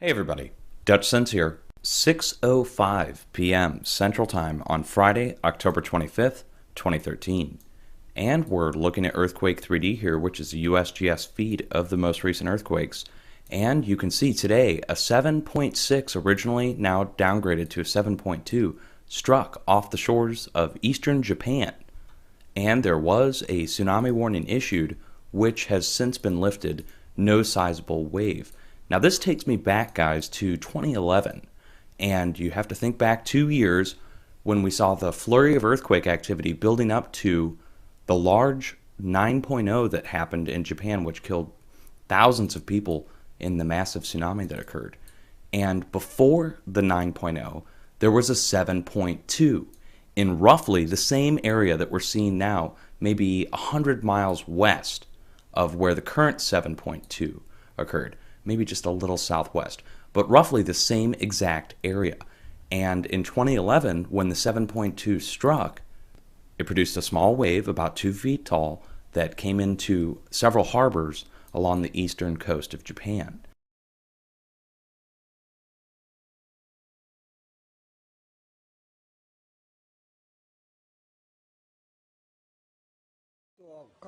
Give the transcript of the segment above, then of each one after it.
Hey everybody, Dutch Sense here. 6:05 p.m. Central Time on Friday, October 25th, 2013. And we're looking at Earthquake 3D here, which is a USGS feed of the most recent earthquakes. And you can see today a 7.6, originally now downgraded to a 7.2, struck off the shores of eastern Japan. And there was a tsunami warning issued, which has since been lifted, no sizable wave. Now this takes me back, guys, to 2011, and you have to think back 2 years when we saw the flurry of earthquake activity building up to the large 9.0 that happened in Japan, which killed thousands of people in the massive tsunami that occurred. And before the 9.0, there was a 7.2 in roughly the same area that we're seeing now, maybe 100 miles west of where the current 7.2 occurred. Maybe just a little southwest, but roughly the same exact area. And in 2011, when the 7.2 struck, it produced a small wave about 2 feet tall that came into several harbors along the eastern coast of Japan.ち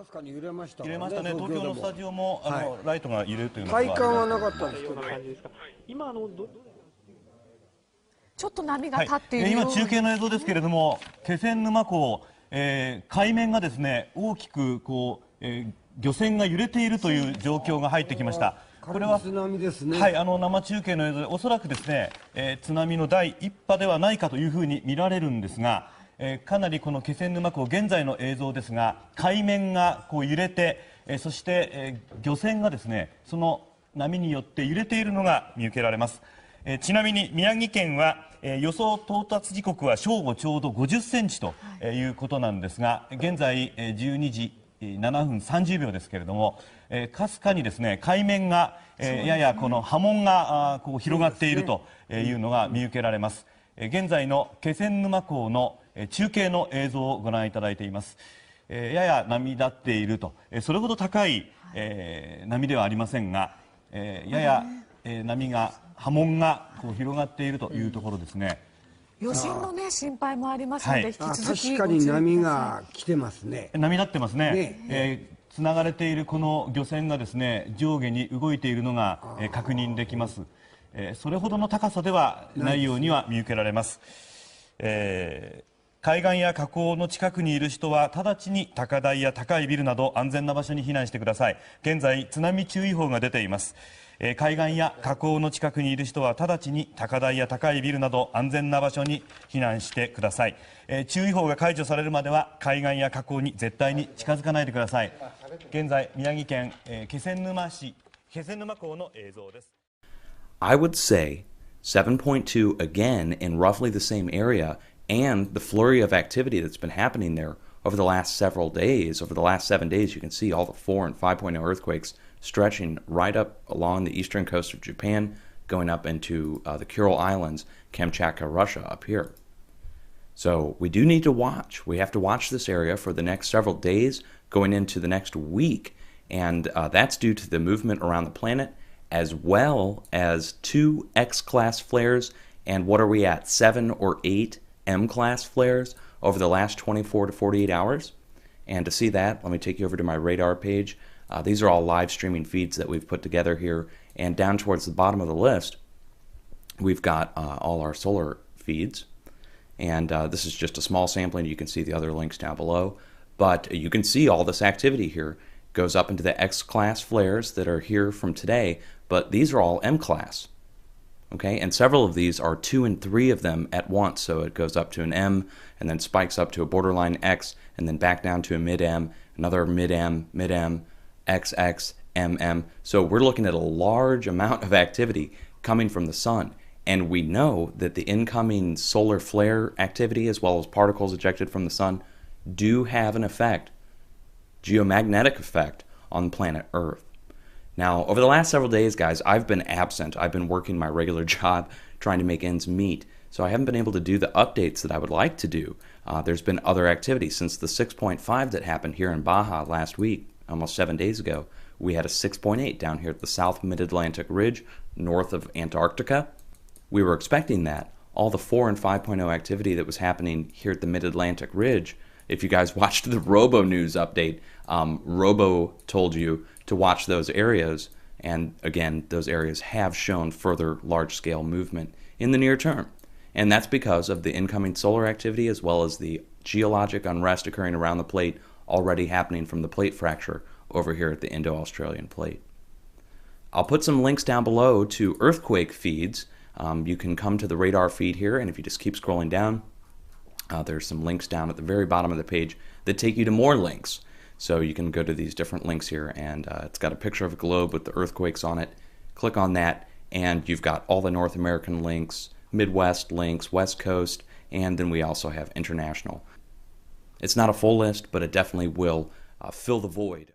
ょっと波が立っているように、今中継の映像ですけれども、気仙沼港、海面がですね大きく漁船が揺れているという状況が入ってきました。これは津波ですね。はい、生中継の映像でおそらくですね、津波の第一波ではないかというふうに見られるんですが、かなりこの気仙沼港現在の映像ですが、海面が揺れて、そして、漁船がですねその波によって揺れているのが見受けられます。ちなみに宮城県は、予想到達時刻は正午ちょうど50センチということなんですが、現在12時7分30秒ですけれども、かすかにですね海面が、ややこの波紋が広がっているというのが見受けられます。現在の気仙沼港の中継の映像をご覧いただいています。やや波立っていると、それほど高い、波ではありませんが、やや、波が波紋が広がっているというところですね。余震のね心配もありますので、引き続き確かに波が来てますね。波立ってますね。つながれているこの漁船がですね上下に動いているのが、確認できます。それほどの高さではないようには見受けられます。海岸や河口の近くにいる人は直ちに高台や高いビルなど安全な場所に避難してください。現在津波注意報が出ています。海岸や河口の近くにいる人は直ちに高台や高いビルなど安全な場所に避難してください。注意報が解除されるまでは海岸や河口に絶対に近づかないでください。現在宮城県、気仙沼市気仙沼港の映像です。 I would say 7.2 again in roughly the same area, and the flurry of activity that's been happening there over the last several days. Over the last 7 days, you can see all the 4 and 5.0 earthquakes stretching right up along the eastern coast of Japan, going up into the Kuril Islands, Kamchatka, Russia, up here. So we do need to watch. We have to watch this area for the next several days, going into the next week, and that's due to the movement around the planet, as well as 2 X-class flares, and what are we at, 7 or 8 M-class flares over the last 24 to 48 hours. And to see that, let me take you over to my radar page. These are all live streaming feeds that we've put together here, and down towards the bottom of the list we've got all our solar feeds, and this is just a small sampling. You can see the other links down below, but you can see all this activity here goes up into the X-class flares that are here from today, but these are all M-class. Okay, and several of these are 2 and 3 of them at once, so it goes up to an M and then spikes up to a borderline X and then back down to a mid-M, another mid-M, mid-M, XX, MM. So we're looking at a large amount of activity coming from the sun, and we know that the incoming solar flare activity as well as particles ejected from the sun do have an effect, geomagnetic effect, on planet Earth. Now, over the last several days, guys, I've been absent. I've been working my regular job, trying to make ends meet. So I haven't been able to do the updates that I would like to do. There's been other activity since the 6.5 that happened here in Baja last week, almost 7 days ago. We had a 6.8 down here at the South Mid-Atlantic Ridge, north of Antarctica. We were expecting that. All the 4 and 5.0 activity that was happening here at the Mid-Atlantic Ridge, if you guys watched the Robo News update, Robo told you to watch those areas, and again, those areas have shown further large-scale movement in the near term. And that's because of the incoming solar activity as well as the geologic unrest occurring around the plate already happening from the plate fracture over here at the Indo-Australian plate. I'll put some links down below to earthquake feeds. You can come to the radar feed here, and if you just keep scrolling down, there's some links down at the very bottom of the page that take you to more links. So you can go to these different links here, and it's got a picture of a globe with the earthquakes on it. Click on that, and you've got all the North American links, Midwest links, West Coast, and then we also have international. It's not a full list, but it definitely will fill the void.